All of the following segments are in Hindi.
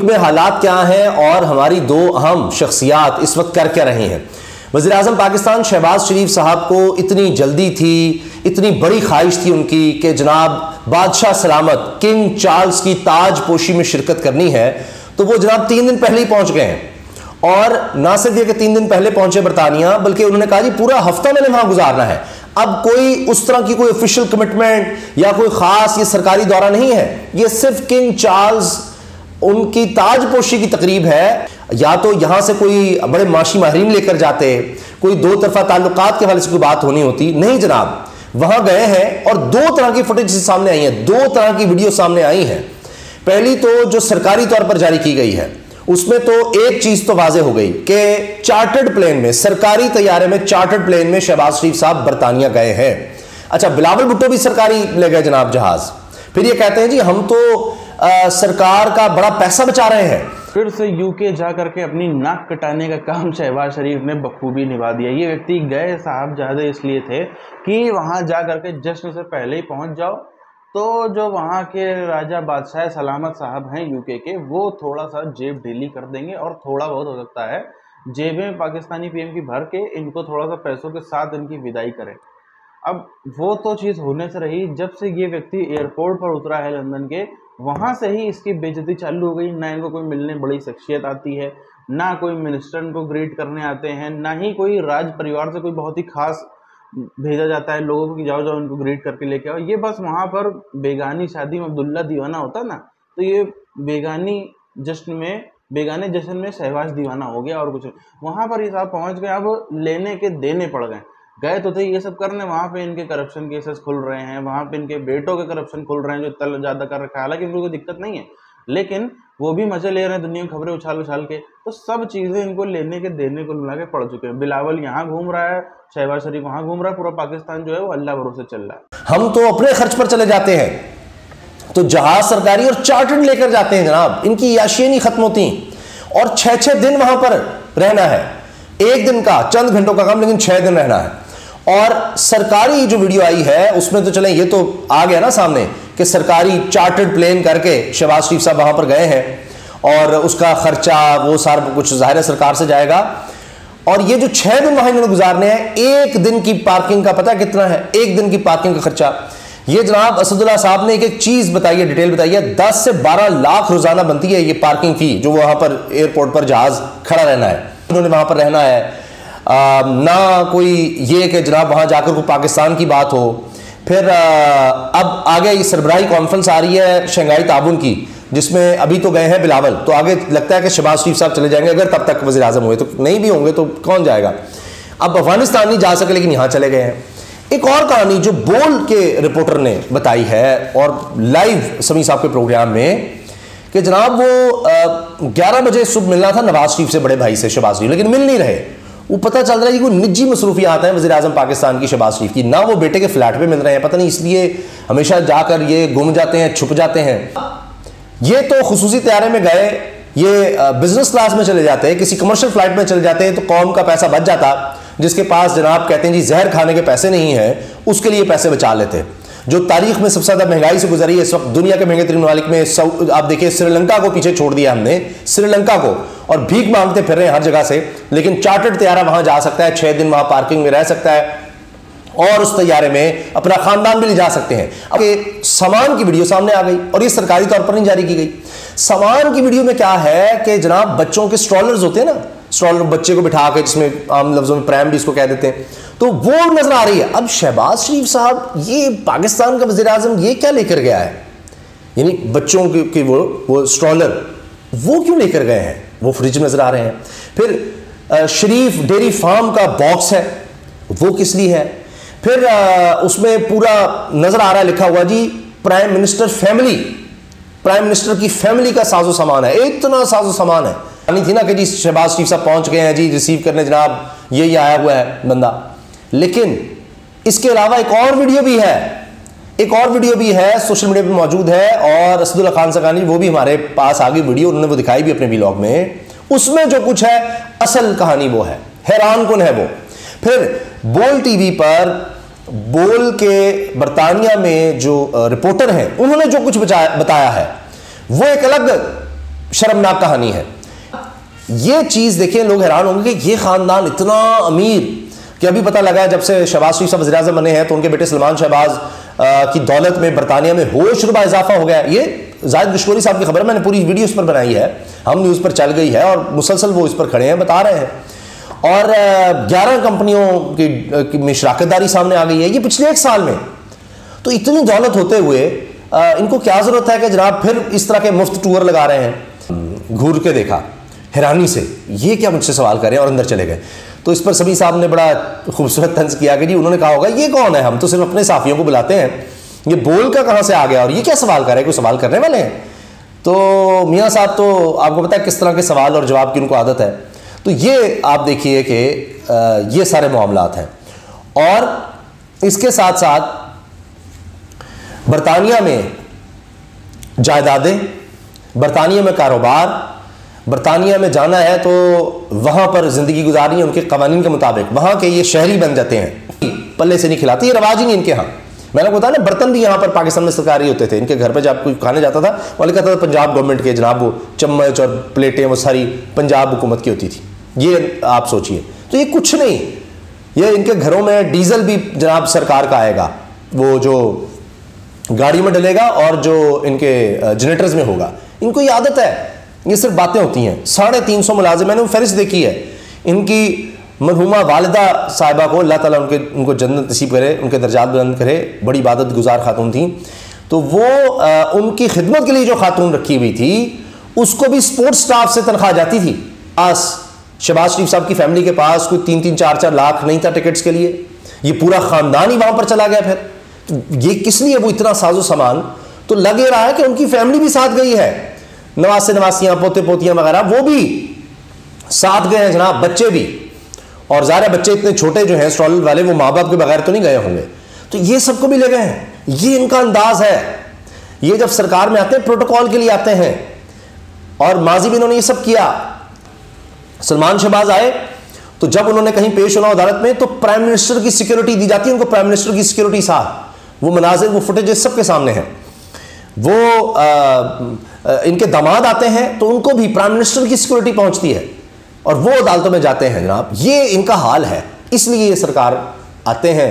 मुल्क में हालात क्या हैं और हमारी दो अहम शख्सियात इस वक्त कर क्या रही हैं। वज़ीर आज़म पाकिस्तान शहबाज शरीफ साहब को इतनी जल्दी थी, इतनी बड़ी ख्वाहिश थी उनकी कि जनाब बादशाह सलामत किंग चार्ल्स की ताजपोशी में शिरकत करनी है, तो वो जनाब 3 दिन पहले ही पहुंच गए हैं। और ना सिर्फ ये कि 3 दिन पहले पहुंचे बरतानिया, बल्कि उन्होंने कहा जी पूरा हफ्ता मैंने वहां गुजारना है। अब कोई उस तरह की कोई ऑफिशियल कमिटमेंट या कोई खास ये सरकारी दौरा नहीं है, ये सिर्फ किंग चार्ल्स उनकी ताजपोशी की तकरीब है। या तो यहां से कोई बड़े माशी माहरीन लेकर जाते, कोई दो तरफा ताल्लुकात के हवाले से कोई बात होनी होती, नहीं जनाब, वहां गए हैं और 2 तरह की फुटेज सामने आई है, 2 तरह की वीडियो सामने आई है। पहली तो जो सरकारी तौर पर जारी की गई है, उसमें तो एक चीज तो वाज़ेह हो गई कि चार्टर्ड प्लेन में, सरकारी तैयारे में, चार्टर्ड प्लेन में शहबाज शरीफ साहब बरतानिया गए हैं। अच्छा, बिलावल भुट्टो भी सरकारी ले गए जनाब जहाज। फिर ये कहते हैं जी हम तो सरकार का बड़ा पैसा बचा रहे हैं। फिर से यूके जा करके अपनी नाक कटाने का काम शहबाज शरीफ ने बखूबी निभा दिया। ये व्यक्ति गए साहबजादे इसलिए थे कि वहां जा करके जश्न से पहले ही पहुंच जाओ, तो जो वहाँ के राजा बादशाह सलामत साहब हैं यूके के, वो थोड़ा सा जेब ढीली कर देंगे और थोड़ा बहुत हो सकता है जेबें पाकिस्तानी पीएम की भर के इनको थोड़ा सा पैसों के साथ इनकी विदाई करें। अब वो तो चीज़ होने से रही, जब से ये व्यक्ति एयरपोर्ट पर उतरा है लंदन के, वहाँ से ही इसकी बेइज्जती चालू हो गई। ना इनको कोई मिलने बड़ी शख्सियत आती है, ना कोई मिनिस्टर इनको ग्रीट करने आते हैं, ना ही कोई राज परिवार से कोई बहुत ही खास भेजा जाता है लोगों को कि जाओ जाओ इनको ग्रीट करके लेके आओ। ये बस वहाँ पर बेगानी शादी में अब्दुल्ला दीवाना होता ना, तो ये बेगानी जश्न में, बेगाने जश्न में शहबाज दीवाना हो गया और कुछ। वहाँ पर ये साहब पहुँच गए, अब लेने के देने पड़ गए। गए तो थे ये सब करने, वहाँ पे इनके करप्शन केसेस खुल रहे हैं, वहाँ पे इनके बेटों के करप्शन खुल रहे हैं जो तल ज़्यादा कर रखा है। हालांकि इनको कोई दिक्कत नहीं है, लेकिन वो भी मजे ले रहे हैं दुनिया में खबरें उछाल उछाल के। तो सब चीज़ें इनको लेने के देने को मिला के पड़ चुके हैं। बिलावल यहाँ घूम रहा है, शहबाज शरीफ वहाँ घूम रहा है, पूरा पाकिस्तान जो है वो अल्लाह भरोसे चल रहा है। हम तो अपने खर्च पर चले जाते हैं, तो जहाज सरकारी और चार्टर्ड लेकर जाते हैं जनाब, इनकी याशियाँ नहीं खत्म होती। और 6-6 दिन वहां पर रहना है, 1 दिन का चंद घंटों का काम, लेकिन 6 दिन रहना है। और सरकारी जो वीडियो आई है उसमें तो चलें, ये तो आ गया ना सामने कि सरकारी चार्टर्ड प्लेन करके शहबाज शरीफ साहब वहां पर गए हैं और उसका खर्चा वो सारा कुछ जाहिर है सरकार से जाएगा। और ये जो 6 दिन वहां इन्होंने गुजारने हैं, 1 दिन की पार्किंग का पता कितना है? 1 दिन की पार्किंग का खर्चा ये जनाब असदुल्ला साहब ने एक चीज बताई है, डिटेल बताई है, 10 से 12 लाख रोजाना बनती है ये पार्किंग फी, जो वहां पर एयरपोर्ट पर जहाज खड़ा रहना है, उन्होंने वहां पर रहना है। ना कोई ये कि जनाब वहां जाकर कोई पाकिस्तान की बात हो। फिर अब आगे ये सरबराही कॉन्फ्रेंस आ रही है शंघाई ताबून की, जिसमें अभी तो गए हैं बिलावल, तो आगे लगता है कि शहबाज शरीफ साहब चले जाएंगे, अगर तब तक वज़ीर आज़म हुए, तो नहीं भी होंगे तो कौन जाएगा। अब अफगानिस्तान नहीं जा सके, लेकिन यहाँ चले गए हैं। एक और कहानी जो बोल के रिपोर्टर ने बताई है और लाइव समी साहब के प्रोग्राम में, कि जनाब वो 11 बजे सुबह मिलना था नवाज शरीफ से, बड़े भाई से शहबाज शरीफ, लेकिन मिल नहीं रहे। वो पता चल रहा है कि कोई निजी मसरूफियात हैं वज़ीर आज़म पाकिस्तान की शहबाज शरीफ की, ना वो बेटे के फ्लैट पे मिल रहे हैं, पता नहीं इसलिए हमेशा जाकर ये गुम जाते हैं, छुप जाते हैं। ये तो खुसूसी तैयारे में गए, ये बिजनेस क्लास में चले जाते हैं, किसी कमर्शियल फ्लाइट में चले जाते हैं, तो कौम का पैसा बच जाता। जिसके पास जनाब कहते हैं जी जहर खाने के पैसे नहीं है, उसके लिए पैसे बचा लेते। जो तारीख में सबसे ज्यादा महंगाई से गुजरी है इस वक्त दुनिया के महंगे तरीन ममालिक में, आप देखिए श्रीलंका को पीछे छोड़ दिया हमने, श्रीलंका को, और भीख मांगते फिर रहे हैं हर जगह से। लेकिन चार्टर्ड तैयारा वहां जा सकता है, 6 दिन वहां पार्किंग में रह सकता है और उस तैयारे में अपना खानदान भी ले जा सकते हैं। अब सामान की वीडियो सामने आ गई और ये सरकारी तौर पर नहीं जारी की गई। सामान की वीडियो में क्या है कि जनाब बच्चों के स्ट्रॉलर्स होते हैं ना, स्ट्रॉलर बच्चे को बिठा के, जिसमें आम लफ्जों में प्रैम भी इसको कह देते हैं, तो वो नजर आ रही है। अब शहबाज शरीफ साहब, ये पाकिस्तान का वज़ीर आज़म, ये क्या लेकर गया है? यानी बच्चों की वो स्ट्रॉलर वो क्यों लेकर गए हैं? वो फ्रिज में नजर आ रहे हैं। फिर शरीफ डेयरी फार्म का बॉक्स है, वो किस लिए है? फिर उसमें पूरा नजर आ रहा है लिखा हुआ जी prime minister family, prime minister की फैमिली का साजो सामान है। इतना साजो सामान है, नहीं थी ना कि जी शहबाज शरीफ साहब पहुंच गए हैं जी रिसीव करने, जनाब यही आया हुआ है बंदा। लेकिन इसके अलावा एक और वीडियो भी है, एक और वीडियो भी है, सोशल मीडिया पे मौजूद है, और असदुल्ला खान सकानी वो भी हमारे पास आ गई वीडियो, उन्होंने वो दिखाई भी अपने व्लॉग में। उसमें जो कुछ है असल कहानी वो है, हैरान कुन है वो। फिर बोल टीवी पर बोल के बरतानिया में जो रिपोर्टर हैं उन्होंने जो कुछ बताया है वो एक अलग शर्मनाक कहानी है। ये चीज देखिए, लोग हैरान होंगे कि ये खानदान इतना अमीर, कि अभी पता लगा है जब से शहबाज शरीफ साहब वज़ीर-ए-आज़म बने हैं तो उनके बेटे सलमान शहबाज की दौलत में बरतानिया में होशरुबा इजाफा हो गया। ये जाहिद गुशकोरी साहब की खबर, मैंने पूरी वीडियो इस पर बनाई है, हम न्यूज़ पर चल गई है और मुसलसल वो इस पर खड़े हैं, बता रहे हैं। और 11 कंपनियों की शराकतदारी सामने आ गई है ये पिछले 1 साल में। तो इतनी दौलत होते हुए इनको क्या जरूरत है कि जनाब फिर इस तरह के मुफ्त टूर लगा रहे हैं। घूर के देखा हैरानी से, ये क्या मुझसे सवाल कर रहे हैं, और अंदर चले गए। तो इस पर सभी साहब ने बड़ा खूबसूरत तंज किया कि जी उन्होंने कहा होगा ये कौन है, हम तो सिर्फ अपने साफियों को बुलाते हैं, ये बोल का कहाँ से आ गया और ये क्या सवाल कर रहे हैं, कोई सवाल करने वाले हैं। तो मियाँ साहब तो आपको पता है किस तरह के सवाल और जवाब की उनको आदत है। तो ये आप देखिए कि ये सारे मामलात हैं। और इसके साथ साथ बरतानिया में जायदादें, बरतानिया में कारोबार, बरतानिया में जाना है तो वहाँ पर ज़िंदगी गुजारनी है उनके कवानीन के मुताबिक, वहाँ के ये शहरी बन जाते हैं, पल्ले से नहीं खिलाते, ये रवाज ही नहीं इनके यहाँ। मैंने आपको बताया ना, बर्तन भी यहाँ पर पाकिस्तान में सरकारी होते थे, इनके घर पे जब कोई खाने जाता था वाले कहता था पंजाब गवर्नमेंट के जनाब, वो चम्मच और प्लेटें वो सारी पंजाब हुकूमत की होती थी। ये आप सोचिए, तो ये कुछ नहीं, ये इनके घरों में डीजल भी जनाब सरकार का आएगा, वो जो गाड़ी में डलेगा और जो इनके जनरेटर्स में होगा। इनको ये आदत है, ये सिर्फ बातें होती हैं। 350 मुलाजिम, मैंने वो फहरिस्त देखी है इनकी। मरहुमा वालिदा साहिबा को अल्लाह ताला उनको जन्नत नसीब करे, उनके दर्जात बुलंद करे, बड़ी इबादत गुजार खातून थी। तो वो उनकी खिदमत के लिए जो खातून रखी हुई थी उसको भी स्पोर्ट्स स्टाफ से तनख्वाह जाती थी। आज शहबाज शरीफ साहब की फैमिली के पास कोई 3-3, 4-4 लाख नहीं था टिकट्स के लिए, ये पूरा खानदान ही वहां पर चला गया। फिर तो ये किस लिए वो इतना साजो सामान, तो लग ये रहा है कि उनकी फैमिली भी साथ गई है, नवासे नवासियां पोते पोतियां वगैरह वो भी साथ गए हैं जनाब, बच्चे भी। और ज़ाहिर है बच्चे इतने छोटे जो हैं स्ट्रॉलर वाले, वो माँ बाप के बगैर तो नहीं गए होंगे, तो ये सबको भी ले गए हैं। ये इनका अंदाज है। ये जब सरकार में आते हैं प्रोटोकॉल के लिए आते हैं, और माजी में इन्होंने ये सब किया। सलमान शहबाज आए तो जब उन्होंने कहीं पेश होना अदालत में तो प्राइम मिनिस्टर की सिक्योरिटी दी जाती है उनको, प्राइम मिनिस्टर की सिक्योरिटी साथ, वो मनाजिर वो फुटेजेस सबके सामने हैं। वो इनके दामाद आते हैं तो उनको भी प्राइम मिनिस्टर की सिक्योरिटी पहुंचती है और वो अदालतों में जाते हैं जनाब। ये इनका हाल है, इसलिए ये सरकार आते हैं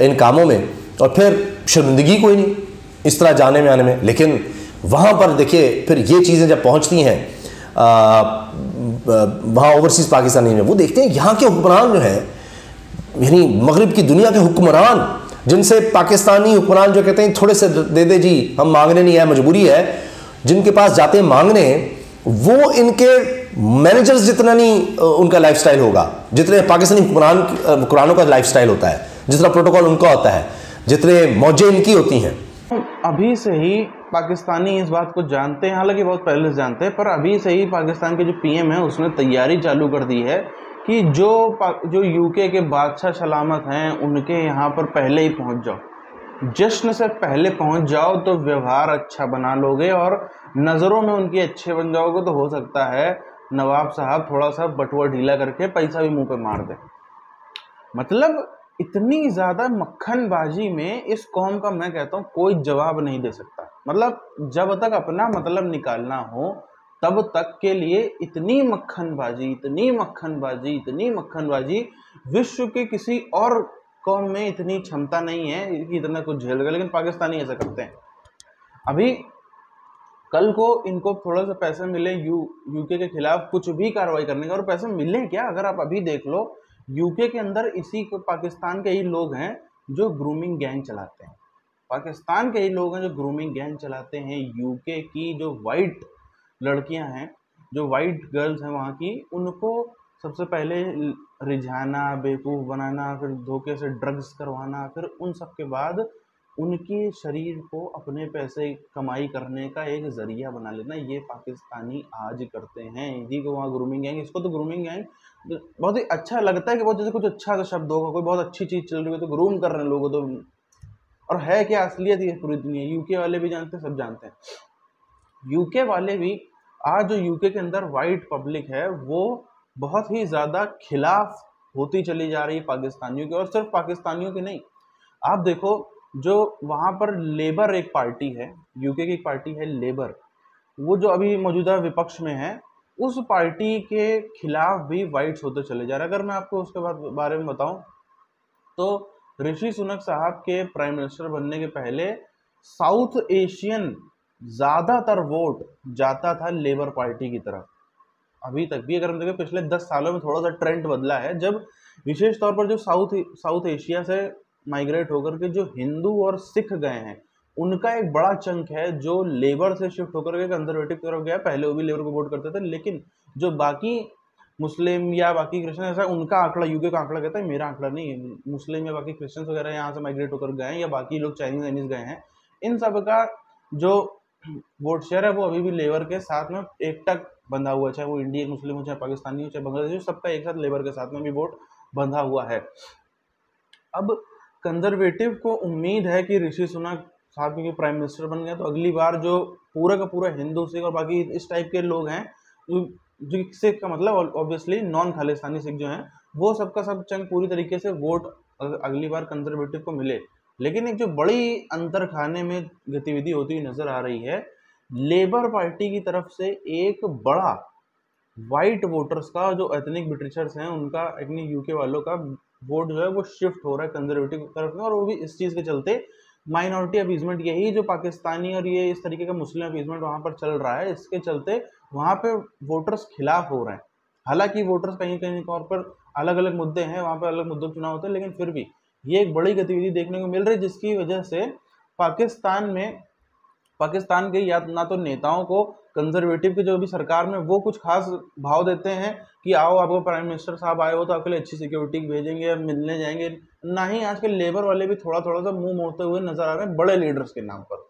इन कामों में, और फिर शर्मिंदगी कोई नहीं इस तरह जाने में आने में। लेकिन वहाँ पर देखिए फिर ये चीज़ें जब पहुँचती हैं वहाँ ओवरसीज़ पाकिस्तानी में, वो देखते हैं यहाँ के हुक्मरान जो हैं, यानी मगरिब की दुनिया के हुक्मरान, जिनसे पाकिस्तानी हुक्मरान जो कहते हैं थोड़े से दे दे जी, हम मांगने नहीं आए मजबूरी है, जिनके पास जाते हैं मांगने, वो इनके मैनेजर्स जितना नहीं उनका लाइफस्टाइल होगा, जितने पाकिस्तानी हुक्मरानों का लाइफस्टाइल होता है, जितना प्रोटोकॉल उनका होता है, जितने मौजें इनकी होती हैं। अभी से ही पाकिस्तानी इस बात को जानते हैं, हालांकि बहुत पहले से जानते हैं, पर अभी से ही पाकिस्तान के जो पीएम है उसने तैयारी चालू कर दी है कि जो यूके के बादशाह सलामत हैं उनके यहाँ पर पहले ही पहुँच जाओ, जश्न से पहले पहुँच जाओ, तो व्यवहार अच्छा बना लोगे और नज़रों में उनके अच्छे बन जाओगे, तो हो सकता है नवाब साहब थोड़ा सा बटुआ ढीला करके पैसा भी मुंह पे मार दे। मतलब इतनी ज़्यादा मक्खनबाजी में इस कौम का मैं कहता हूँ कोई जवाब नहीं दे सकता। मतलब जब तक अपना मतलब निकालना हो तब तक के लिए इतनी मक्खनबाजी, इतनी मक्खनबाजी, इतनी मक्खनबाजी, विश्व के किसी और कौम में इतनी क्षमता नहीं है कि इतना कुछ झेल गए, लेकिन पाकिस्तानी ऐसा करते हैं। अभी कल को इनको थोड़ा सा पैसे मिले यूके के खिलाफ कुछ भी कार्रवाई करने का, और पैसे मिले क्या, अगर आप अभी देख लो यूके के अंदर इसी को पाकिस्तान के ही लोग हैं जो ग्रूमिंग गैंग चलाते हैं, पाकिस्तान के ही लोग हैं जो ग्रूमिंग गैंग चलाते हैं। यूके की जो वाइट लड़कियां हैं, जो वाइट गर्ल्स हैं वहाँ की, उनको सबसे पहले रिझाना, बेवकूफ़ बनाना, फिर धोखे से ड्रग्स करवाना, फिर उन सब के बाद उनके शरीर को अपने पैसे कमाई करने का एक ज़रिया बना लेना, ये पाकिस्तानी आज करते हैं। इसी को वहाँ ग्रूमिंग गैंग, इसको तो ग्रूमिंग गैंग बहुत ही अच्छा लगता है कि बहुत जैसे कुछ अच्छा सा शब्द होगा, कोई बहुत अच्छी चीज़ चल रही है तो ग्रूम कर रहे हैं लोगों तो, और है क्या असलियत ये पूरी दुनिया, यूके वाले भी जानते हैं, सब जानते हैं। यूके वाले भी आज जो यूके के अंदर वाइट पब्लिक है वो बहुत ही ज़्यादा खिलाफ होती चली जा रही है पाकिस्तानियों की, और सिर्फ पाकिस्तानियों की नहीं। आप देखो जो वहाँ पर लेबर एक पार्टी है, यूके की पार्टी है लेबर, वो जो अभी मौजूदा विपक्ष में है उस पार्टी के खिलाफ भी वाइट्स होते चले जा रहे हैं। अगर मैं आपको उसके बारे में बताऊं तो ऋषि सुनक साहब के प्राइम मिनिस्टर बनने के पहले साउथ एशियन ज़्यादातर वोट जाता था लेबर पार्टी की तरफ। अभी तक भी अगर हम देखें पिछले 10 सालों में थोड़ा सा ट्रेंड बदला है, जब विशेष तौर पर जो साउथ एशिया से माइग्रेट होकर के जो हिंदू और सिख गए हैं उनका एक बड़ा चंक है जो लेबर से शिफ्ट होकर के कंजर्वेटिव की तरफ गया। पहले वो भी लेबर को वोट करते थे, लेकिन जो बाकी मुस्लिम या बाकी क्रिश्चियन, ऐसा उनका आंकड़ा, यूके का आंकड़ा कहता है, मेरा आंकड़ा नहीं, मुस्लिम या बाकी क्रिश्चियंस वगैरह यहाँ से माइग्रेट होकर गए हैं या बाकी लोग चाइनीज गए हैं, इन सब का जो वोट शेयर है वो अभी भी लेबर के साथ में एक टक बंधा हुआ है। चाहे वो इंडियन मुस्लिम हो, चाहे पाकिस्तानी हो, चाहे बांग्लादेशी हो, सबका एक साथ लेबर के साथ में भी वोट बंधा हुआ है। अब कंजर्वेटिव को उम्मीद है कि ऋषि सुनक साहब क्योंकि प्राइम मिनिस्टर बन गए तो अगली बार जो पूरा का पूरा हिंदू सिख और बाकी इस टाइप के लोग हैं, जो सिख का मतलब ऑब्वियसली नॉन खालिस्तानी सिख जो हैं, वो सबका सब चंग पूरी तरीके से वोट अगली बार कंजर्वेटिव को मिले। लेकिन एक जो बड़ी अंतर खाने में गतिविधि होती हुई नजर आ रही है, लेबर पार्टी की तरफ से एक बड़ा वाइट वोटर्स का, जो एथनिक ब्रिटिशर्स हैं उनका, एथनिक यूके वालों का वोट जो है वो शिफ्ट हो रहा है कंजर्वेटिव की तरफ में। और वो भी इस चीज़ के चलते माइनॉरिटी अपीजमेंट, यही जो पाकिस्तानी और ये इस तरीके का मुस्लिम अपीजमेंट वहाँ पर चल रहा है, इसके चलते वहाँ पे वोटर्स खिलाफ हो रहे हैं। हालांकि वोटर्स कहीं कहीं तौर पर अलग अलग मुद्दे हैं, वहाँ पर अलग मुद्दों पर चुनाव होते हैं, लेकिन फिर भी ये एक बड़ी गतिविधि देखने को मिल रही है, जिसकी वजह से पाकिस्तान के या ना तो नेताओं को कंजर्वेटिव के जो भी सरकार में वो कुछ खास भाव देते हैं कि आओ आपको प्राइम मिनिस्टर साहब आए हो तो आपके लिए अच्छी सिक्योरिटी भेजेंगे या मिलने जाएंगे, ना ही आजकल लेबर वाले भी थोड़ा थोड़ा सा मुंह मोड़ते हुए नजर आ रहे हैं बड़े लीडर्स के नाम पर।